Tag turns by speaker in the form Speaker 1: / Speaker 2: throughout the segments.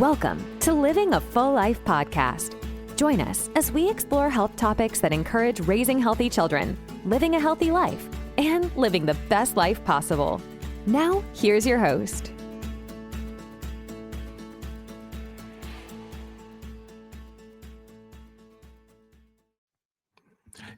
Speaker 1: Welcome to Living a Full Life podcast. Join us as we explore health topics that encourage raising healthy children, living a healthy life, and living the best life possible. Now, here's your host.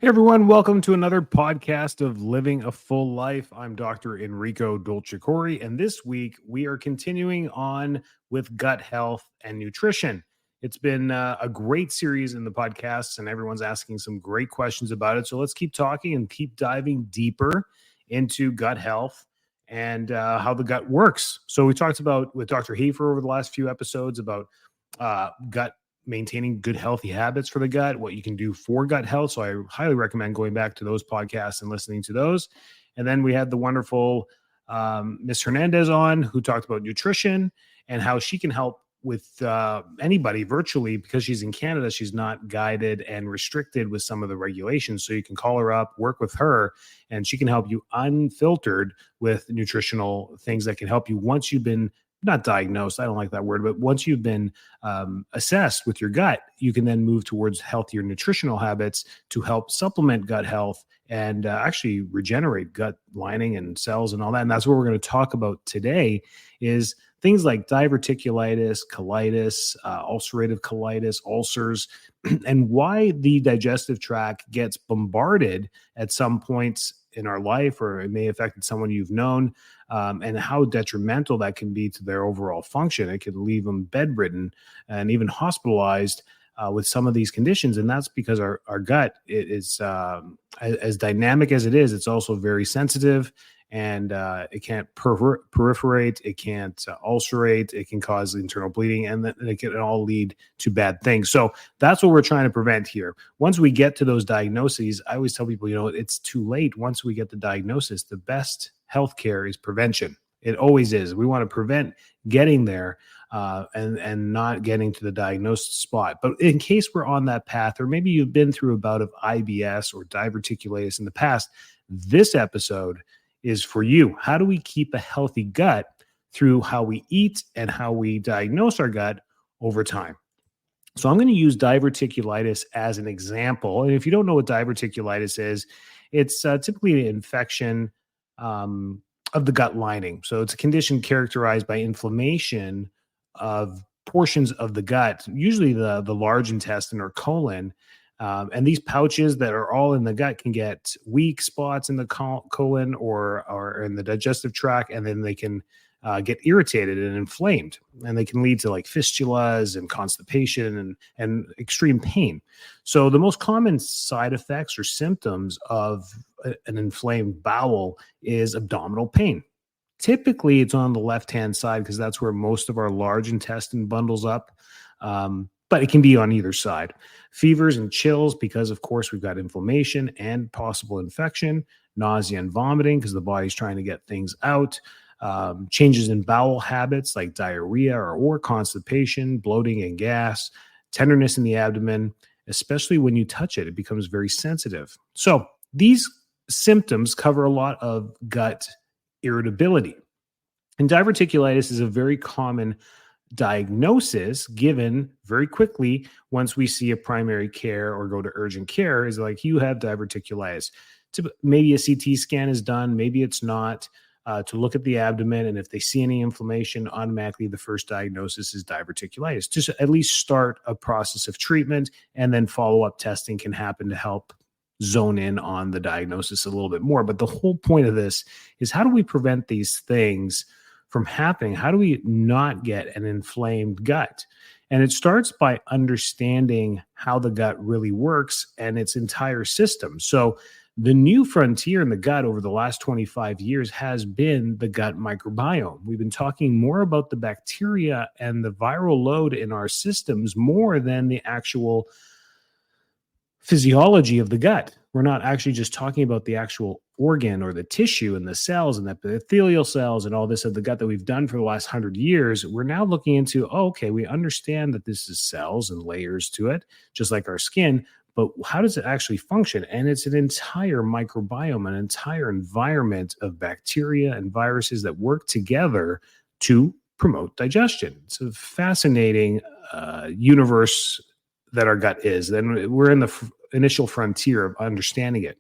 Speaker 2: Hey everyone, welcome to another podcast of Living a Full Life. I'm Dr. Enrico Dolcecore, and this week we are continuing on with gut health and nutrition. It's been a great series in the podcasts, and everyone's asking some great questions about it. So let's keep talking and keep diving deeper into gut health and how the gut works. So we talked about with Dr. Hafer over the last few episodes about gut maintaining good healthy habits for the gut, what you can do for gut health. So I highly recommend going back to those podcasts and listening to those. And then we had the wonderful Ms. Hernandez on, who talked about nutrition and how she can help with anybody virtually. Because she's in Canada, she's not guided and restricted with some of the regulations. So you can call her up, work with her, and she can help you unfiltered with nutritional things that can help you once you've been not diagnosed, I don't like that word, but once you've been assessed with your gut, you can then move towards healthier nutritional habits to help supplement gut health and actually regenerate gut lining and cells and all that. And that's what we're going to talk about today is things like diverticulitis, colitis, ulcerative colitis, ulcers, and why the digestive tract gets bombarded at some points in our life, or it may have affected someone you've known, and how detrimental that can be to their overall function. It can leave them bedridden and even hospitalized with some of these conditions. And that's because our gut is as dynamic as it is, it's also very sensitive, and it can't proliferate, it can't ulcerate, it can cause internal bleeding, and then it can all lead to bad things. So that's what we're trying to prevent here. Once we get to those diagnoses, I always tell people, it's too late. Once we get the diagnosis, the best healthcare is prevention. It always is. We want to prevent getting there and not getting to the diagnosed spot. But in case we're on that path, or maybe you've been through a bout of IBS or diverticulitis in the past, this episode is for you. How do we keep a healthy gut through how we eat and how we diagnose our gut over time? So I'm going to use diverticulitis as an example. And if you don't know what diverticulitis is, it's typically an infection of the gut lining. So it's a condition characterized by inflammation of portions of the gut, usually the large intestine or colon. And these pouches that are all in the gut can get weak spots in the colon or in the digestive tract, and then they can get irritated and inflamed, and they can lead to like fistulas and constipation and extreme pain. So the most common side effects or symptoms of an inflamed bowel is abdominal pain. Typically, it's on the left-hand side because that's where most of our large intestine bundles up. But it can be on either side. Fevers and chills because, of course, we've got inflammation and possible infection, nausea and vomiting because the body's trying to get things out, changes in bowel habits like diarrhea or constipation, bloating and gas, tenderness in the abdomen, especially when you touch it. It becomes very sensitive. So these symptoms cover a lot of gut irritability. And diverticulitis is a very common diagnosis given very quickly once we see a primary care or go to urgent care, is like, you have diverticulitis. Maybe a CT scan is done, maybe it's not, to look at the abdomen, and if they see any inflammation, automatically the first diagnosis is diverticulitis. Just at least start a process of treatment, and then follow-up testing can happen to help zone in on the diagnosis a little bit more. But the whole point of this is, how do we prevent these things from happening? How do we not get an inflamed gut? And it starts by understanding how the gut really works and its entire system. So the new frontier in the gut over the last 25 years has been the gut microbiome. We've been talking more about the bacteria and the viral load in our systems more than the actual physiology of the gut. We're not actually just talking about the actual organ or the tissue and the cells and the epithelial cells and all this of the gut that we've done for the last 100 years. We're now looking into, we understand that this is cells and layers to it, just like our skin, but how does it actually function? And it's an entire microbiome, an entire environment of bacteria and viruses that work together to promote digestion. It's a fascinating universe that our gut is. Then we're in the initial frontier of understanding it.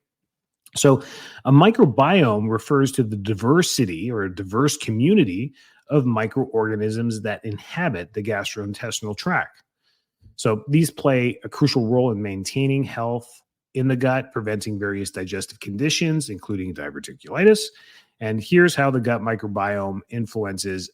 Speaker 2: So a microbiome refers to the diversity or a diverse community of microorganisms that inhabit the gastrointestinal tract. So these play a crucial role in maintaining health in the gut, preventing various digestive conditions, including diverticulitis. And here's how the gut microbiome influences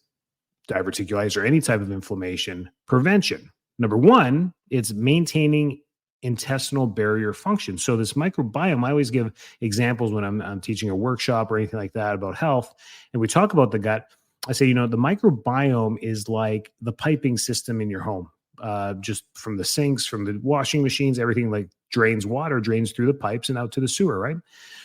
Speaker 2: diverticulitis or any type of inflammation prevention. Number one, it's maintaining intestinal barrier function. So this microbiome, I always give examples when I'm teaching a workshop or anything like that about health, and we talk about the gut. I say, the microbiome is like the piping system in your home. Just from the sinks, from the washing machines, everything like drains water, drains through the pipes and out to the sewer, right?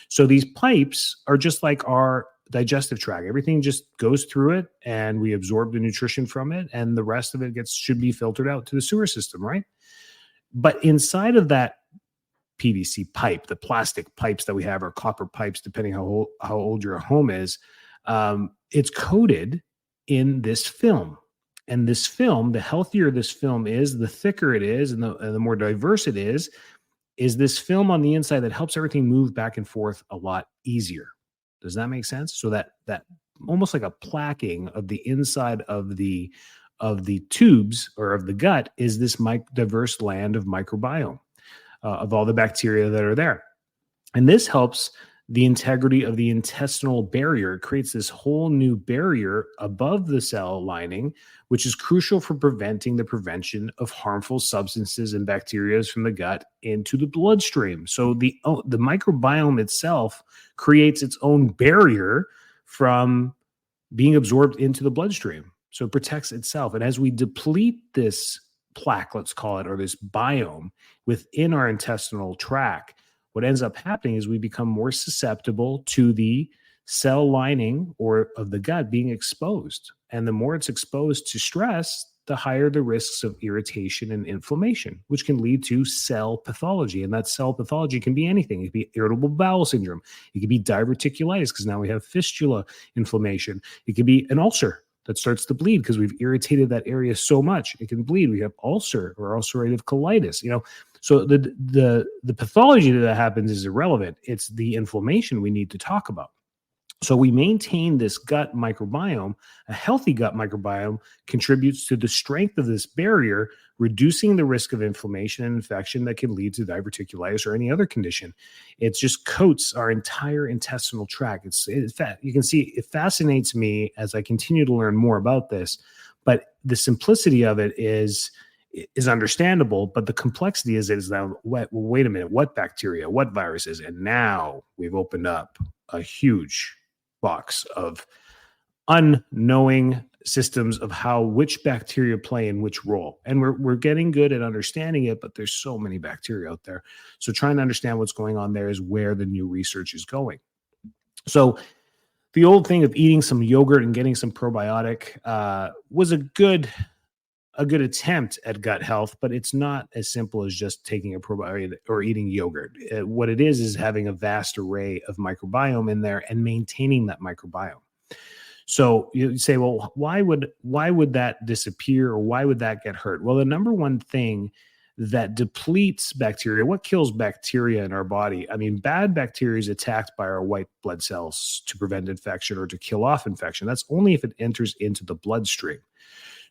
Speaker 2: So these pipes are just like our digestive tract. Everything just goes through it and we absorb the nutrition from it, and the rest of it should be filtered out to the sewer system, right? But inside of that PVC pipe, the plastic pipes that we have, or copper pipes, depending how old your home is, it's coated in this film. And this film, the healthier this film is, the thicker it is, and the more diverse it is this film on the inside that helps everything move back and forth a lot easier. Does that make sense? So that almost like a plaquing of the inside of the tubes or of the gut is this diverse land of microbiome, of all the bacteria that are there. And this helps the integrity of the intestinal barrier. It creates this whole new barrier above the cell lining, which is crucial for preventing the prevention of harmful substances and bacteria from the gut into the bloodstream. So the microbiome itself creates its own barrier from being absorbed into the bloodstream. So it protects itself. And as we deplete this plaque, let's call it, or this biome within our intestinal tract, what ends up happening is we become more susceptible to the cell lining or of the gut being exposed. And the more it's exposed to stress, the higher the risks of irritation and inflammation, which can lead to cell pathology. And that cell pathology can be anything. It could be irritable bowel syndrome. It could be diverticulitis, because now we have fistula inflammation. It could be an ulcer that starts to bleed because we've irritated that area so much. It can bleed. We have ulcer or ulcerative colitis, So the pathology that happens is irrelevant. It's the inflammation we need to talk about. So we maintain this gut microbiome. A healthy gut microbiome contributes to the strength of this barrier, reducing the risk of inflammation and infection that can lead to diverticulitis or any other condition. It just coats our entire intestinal tract. You can see it fascinates me as I continue to learn more about this, but the simplicity of it is understandable, but the complexity is now, wait a minute, what bacteria, what viruses? And now we've opened up a huge box of unknowing systems of which bacteria play in which role. And we're getting good at understanding it, but there's so many bacteria out there. So trying to understand what's going on there is where the new research is going. So the old thing of eating some yogurt and getting some probiotic was a good attempt at gut health, but it's not as simple as just taking a probiotic or eating yogurt. What it is having a vast array of microbiome in there and maintaining that microbiome. So you say, well, why would that disappear, or why would that get hurt? Well, the number one thing that depletes bacteria, what kills bacteria in our body? I mean, bad bacteria is attacked by our white blood cells to prevent infection or to kill off infection. That's only if it enters into the bloodstream.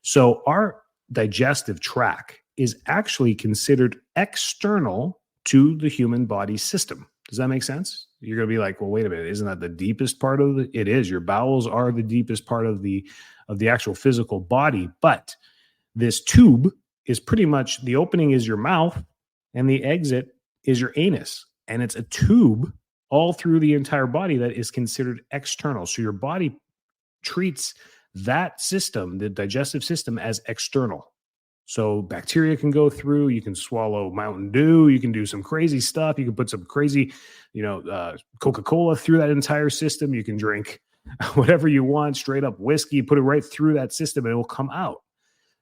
Speaker 2: So our digestive tract is actually considered external to the human body system. Does that make sense? You're going to be like, well, wait a minute, isn't that the deepest part of it? It is. Your bowels are the deepest part of the actual physical body, but this tube is pretty much, the opening is your mouth and the exit is your anus, and it's a tube all through the entire body that is considered external. So your body treats that system, the digestive system, as external. So bacteria can go through, you can swallow Mountain Dew, you can do some crazy stuff. You can put some crazy, Coca-Cola through that entire system. You can drink whatever you want, straight up whiskey, put it right through that system and it will come out.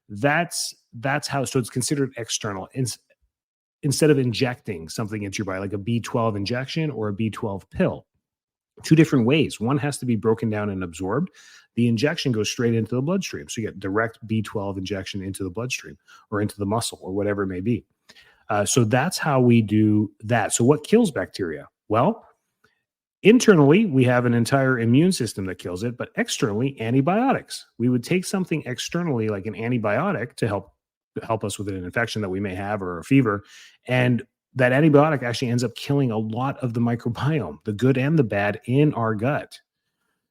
Speaker 2: That's how, so it's considered external. Instead of injecting something into your body, like a B12 injection or a B12 pill. Two different ways. One has to be broken down and absorbed. the injection goes straight into the bloodstream. So you get direct B12 injection into the bloodstream or into the muscle or whatever it may be. So that's how we do that. So what kills bacteria? Well, internally, we have an entire immune system that kills it, but externally, antibiotics. We would take something externally like an antibiotic to help us with an infection that we may have or a fever, and that antibiotic actually ends up killing a lot of the microbiome, the good and the bad in our gut.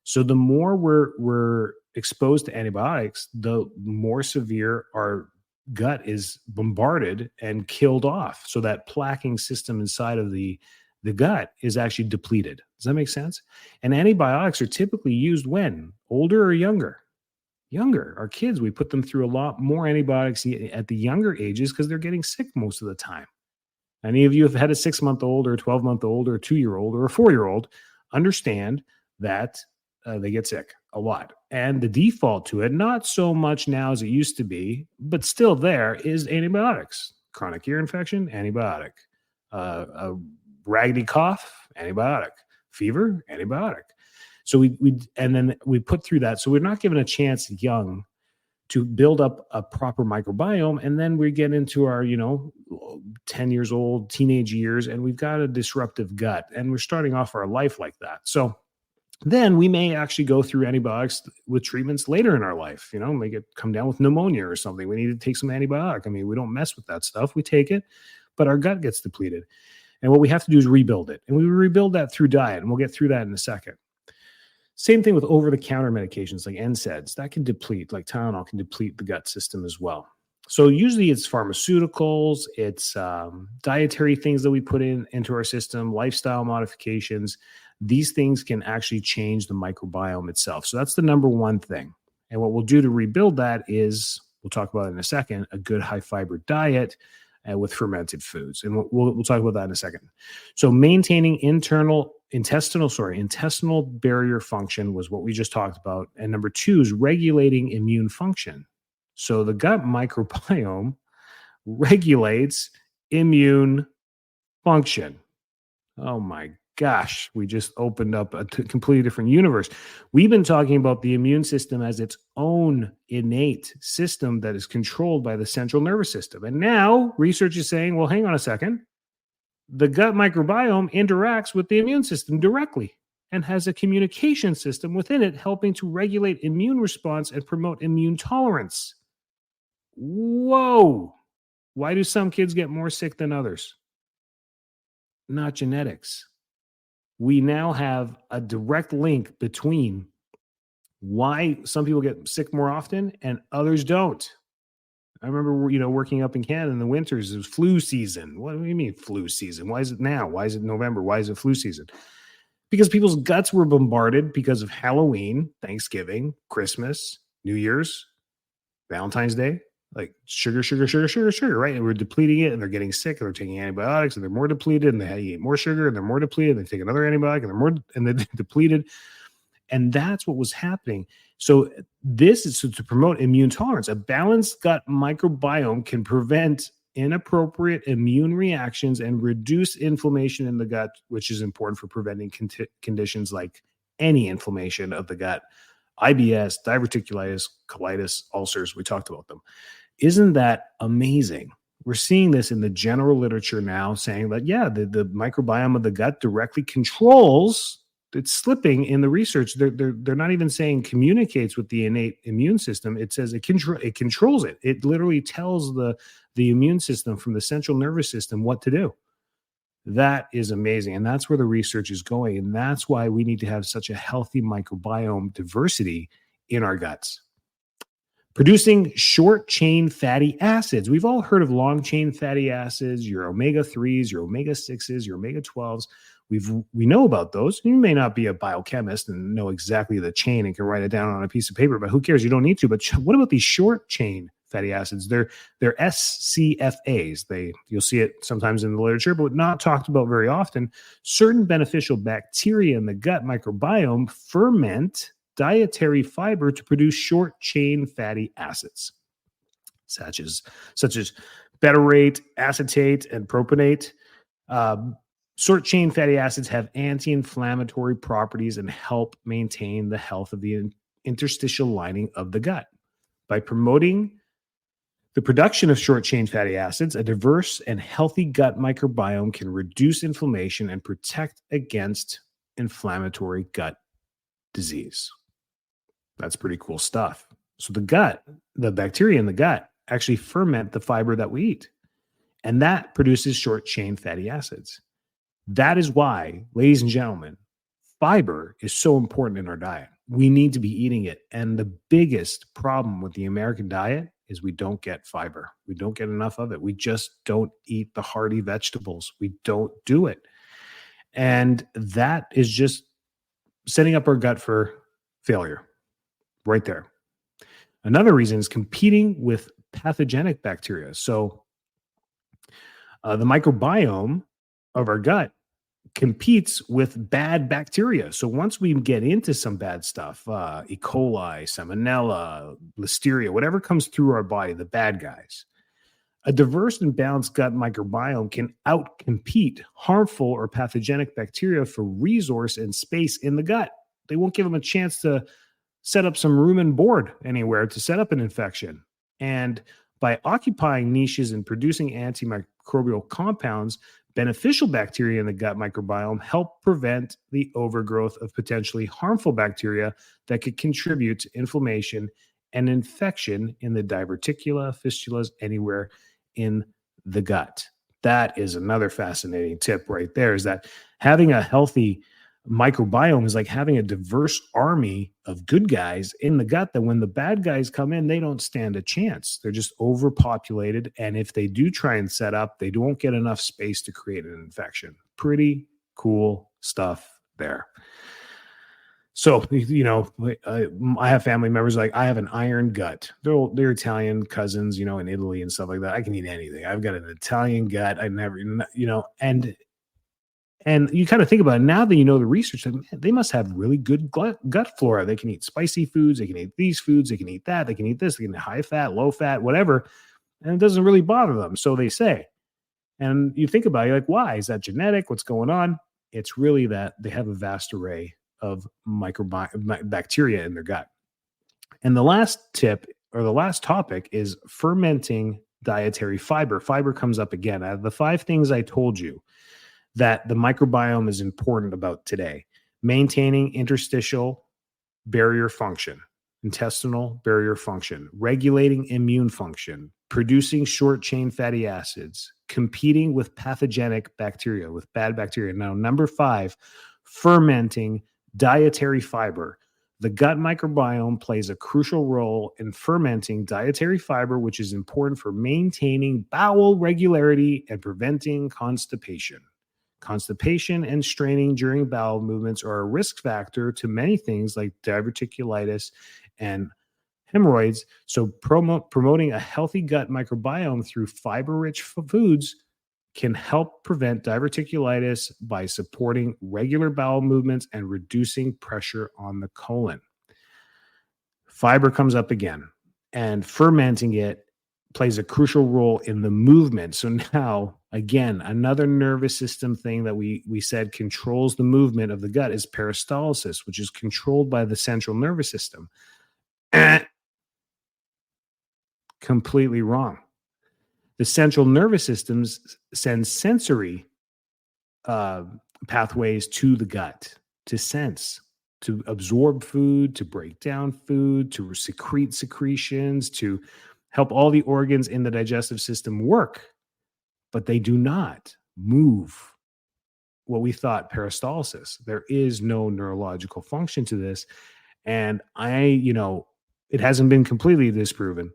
Speaker 2: So the more we're exposed to antibiotics, the more severe our gut is bombarded and killed off. So that plaquing system inside of the gut is actually depleted. Does that make sense? And antibiotics are typically used when? Older or younger? Younger. Our kids, we put them through a lot more antibiotics at the younger ages because they're getting sick most of the time. Any of you have had a 6-month-old or a 12-month-old or a 2-year-old or a 4-year-old, understand that they get sick a lot. And the default to it, not so much now as it used to be, but still there, is antibiotics. Chronic ear infection, antibiotic. A raggedy cough, antibiotic. Fever, antibiotic. So and then we put through that. So we're not given a chance young to build up a proper microbiome. And then we get into our, 10 years old, teenage years, and we've got a disruptive gut. And we're starting off our life like that. So then we may actually go through antibiotics with treatments later in our life. May come down with pneumonia or something. We need to take some antibiotic. I mean, we don't mess with that stuff. We take it, but our gut gets depleted. And what we have to do is rebuild it. And we rebuild that through diet. And we'll get through that in a second. Same thing with over-the-counter medications like NSAIDs. That can deplete, like Tylenol can deplete the gut system as well. So usually it's pharmaceuticals, it's dietary things that we put into our system, lifestyle modifications. These things can actually change the microbiome itself. So that's the number one thing. And what we'll do to rebuild that is, we'll talk about it in a second, a good high-fiber diet with fermented foods. And we'll talk about that in a second. So maintaining intestinal barrier function was what we just talked about. And number 2 is regulating immune function. So the gut microbiome regulates immune function. Oh my gosh, we just opened up a completely different universe. We've been talking about the immune system as its own innate system that is controlled by the central nervous system. And now research is saying, well, hang on a second. The gut microbiome interacts with the immune system directly and has a communication system within it helping to regulate immune response and promote immune tolerance. Whoa! Why do some kids get more sick than others? Not genetics. We now have a direct link between why some people get sick more often and others don't. I remember, working up in Canada in the winters, it was flu season. What do you mean flu season? Why is it now? Why is it November? Why is it flu season? Because people's guts were bombarded because of Halloween, Thanksgiving, Christmas, New Year's, Valentine's Day, like sugar, right? And we're depleting it and they're getting sick and they're taking antibiotics and they're more depleted and they eat more sugar and they're more depleted and they take another antibiotic and they're depleted. And that's what was happening. So this is to promote immune tolerance. A balanced gut microbiome can prevent inappropriate immune reactions and reduce inflammation in the gut, which is important for preventing conditions like any inflammation of the gut, IBS, diverticulitis, colitis, ulcers. We talked about them. Isn't that amazing? We're seeing this in the general literature now saying that, the microbiome of the gut directly controls. It's slipping in the research. They're not even saying communicates with the innate immune system. It says it controls it. It literally tells the immune system from the central nervous system what to do. That is amazing. And that's where the research is going. And that's why we need to have such a healthy microbiome diversity in our guts. Producing short-chain fatty acids. We've all heard of long-chain fatty acids, your omega-3s, your omega-6s, your omega-12s. We know about those. You may not be a biochemist and know exactly the chain and can write it down on a piece of paper, but who cares? You don't need to. But what about these short-chain fatty acids? They're SCFAs. You'll see it sometimes in the literature, but not talked about very often. Certain beneficial bacteria in the gut microbiome ferment dietary fiber to produce short-chain fatty acids, such as butyrate, acetate, and propionate. Short-chain fatty acids have anti-inflammatory properties and help maintain the health of the interstitial lining of the gut. By promoting the production of short-chain fatty acids, a diverse and healthy gut microbiome can reduce inflammation and protect against inflammatory gut disease. That's pretty cool stuff. So the bacteria in the gut actually ferment the fiber that we eat, and that produces short-chain fatty acids. That is why, ladies and gentlemen, fiber is so important in our diet. We need to be eating it. And the biggest problem with the American diet is we don't get fiber. We don't get enough of it. We just don't eat the hearty vegetables. We don't do it. And that is just setting up our gut for failure right there. Another reason is competing with pathogenic bacteria. So the microbiome of our gut competes with bad bacteria. So once we get into some bad stuff, E. coli, salmonella, listeria, whatever comes through our body, the bad guys, a diverse and balanced gut microbiome can outcompete harmful or pathogenic bacteria for resource and space in the gut. They won't give them a chance to set up some room and board anywhere to set up an infection. And by occupying niches and producing antimicrobial compounds, beneficial bacteria in the gut microbiome help prevent the overgrowth of potentially harmful bacteria that could contribute to inflammation and infection in the diverticula, fistulas, anywhere in the gut. That is another fascinating tip right there, is that having a healthy microbiome is like having a diverse army of good guys in the gut, that when the bad guys come in, they don't stand a chance. They're just overpopulated. And if they do try and set up, they won't get enough space to create an infection. Pretty cool stuff there. So, I have family members, like I have an iron gut. They're Italian cousins, in Italy and stuff like that. I can eat anything. I've got an Italian gut. I never, and you kind of think about it now that you know the research, like, man, they must have really good gut flora. They can eat spicy foods. They can eat these foods. They can eat that. They can eat this. They can eat high fat, low fat, whatever. And it doesn't really bother them. So they say. And you think about it, you're like, why? Is that genetic? What's going on? It's really that they have a vast array of bacteria in their gut. And the last tip, or the last topic, is fermenting dietary fiber. Fiber comes up again. Out of the 5 things I told you that the microbiome is important about today: maintaining interstitial barrier function, intestinal barrier function, regulating immune function, producing short-chain fatty acids, competing with pathogenic bacteria, with bad bacteria. Now, number 5, fermenting dietary fiber. The gut microbiome plays a crucial role in fermenting dietary fiber, which is important for maintaining bowel regularity and preventing constipation. Constipation and straining during bowel movements are a risk factor to many things like diverticulitis and hemorrhoids. So promoting a healthy gut microbiome through fiber-rich foods can help prevent diverticulitis by supporting regular bowel movements and reducing pressure on the colon. Fiber comes up again, and fermenting it plays a crucial role in the movement. So now, again, another nervous system thing that we said controls the movement of the gut is peristalsis, which is controlled by the central nervous system. Completely wrong. The central nervous system sends sensory pathways to the gut to sense, to absorb food, to break down food, to secrete secretions, to help all the organs in the digestive system work. But they do not move what we thought peristalsis. There is no neurological function to this. And it hasn't been completely disproven,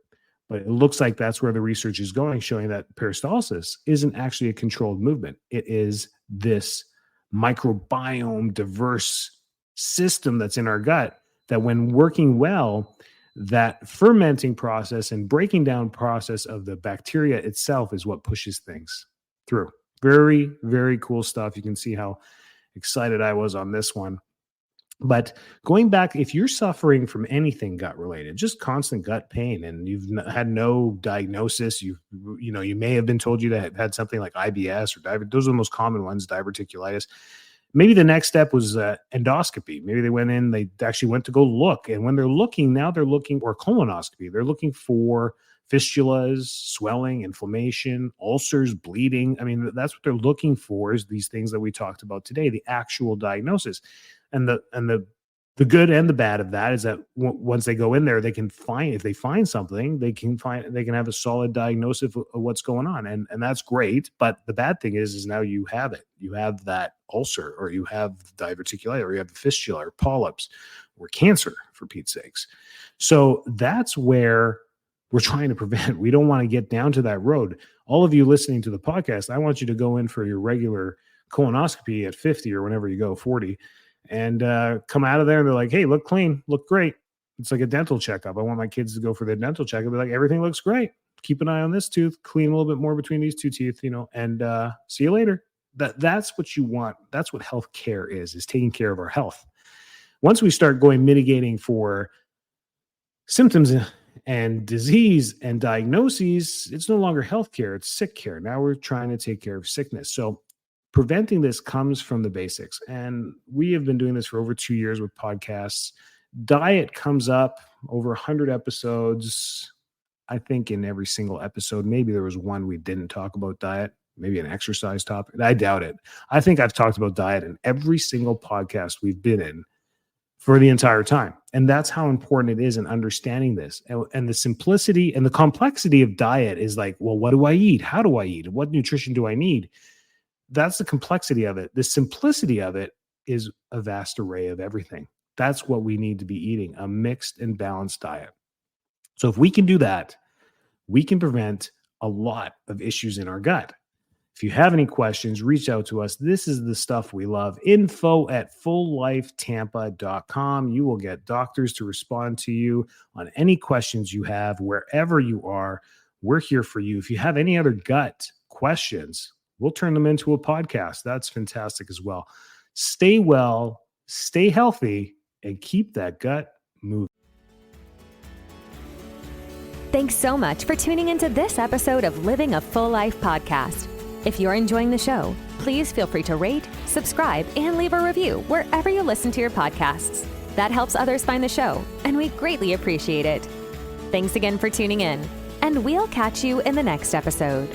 Speaker 2: but it looks like that's where the research is going, showing that peristalsis isn't actually a controlled movement. It is this microbiome diverse system that's in our gut that, when working well, that fermenting process and breaking down process of the bacteria itself is what pushes things through. Very, very cool stuff. You can see how excited I was on this one. But going back, if you're suffering from anything gut related, just constant gut pain, and you've had no diagnosis, you may have been told you that had something like IBS or those are the most common ones, diverticulitis. Maybe the next step was endoscopy. Maybe they went in, they actually went to go look. And when they're looking, now they're looking, or colonoscopy, they're looking for fistulas, swelling, inflammation, ulcers, bleeding. I mean, that's what they're looking for, is these things that we talked about today, the actual diagnosis. And the good and the bad of that is that once they go in there, they can find, if they find something, they can have a solid diagnosis of what's going on. And that's great. But the bad thing is now you have it. You have that ulcer, or you have diverticulitis, or you have the fistula, or polyps, or cancer, for Pete's sakes. So that's where we're trying to prevent. We don't want to get down to that road. All of you listening to the podcast, I want you to go in for your regular colonoscopy at 50 or whenever you go, 40, and come out of there and they're like, hey, look clean, look great. It's like a dental checkup. I want my kids to go for their dental checkup. Be like, everything looks great. Keep an eye on this tooth, clean a little bit more between these two teeth, and see you later. That's what you want. That's what healthcare is taking care of our health. Once we start mitigating for symptoms and disease and diagnoses, it's no longer healthcare, it's sick care. Now we're trying to take care of sickness. So preventing this comes from the basics. And we have been doing this for over 2 years with podcasts. Diet comes up over 100 episodes. I think in every single episode, maybe there was one we didn't talk about diet, maybe an exercise topic. I doubt it. I think I've talked about diet in every single podcast we've been in for the entire time. And that's how important it is in understanding this. And the simplicity and the complexity of diet is like, well, what do I eat? How do I eat? What nutrition do I need? That's the complexity of it. The simplicity of it is a vast array of everything. That's what we need to be eating, a mixed and balanced diet. So if we can do that, we can prevent a lot of issues in our gut. If you have any questions, reach out to us. This is the stuff we love. info@fulllifetampa.com. You will get doctors to respond to you on any questions you have, wherever you are. We're here for you. If you have any other gut questions, we'll turn them into a podcast. That's fantastic as well. Stay well, stay healthy, and keep that gut moving.
Speaker 1: Thanks so much for tuning into this episode of Living a Full Life podcast. If you're enjoying the show, please feel free to rate, subscribe, and leave a review wherever you listen to your podcasts. That helps others find the show, and we greatly appreciate it. Thanks again for tuning in, and we'll catch you in the next episode.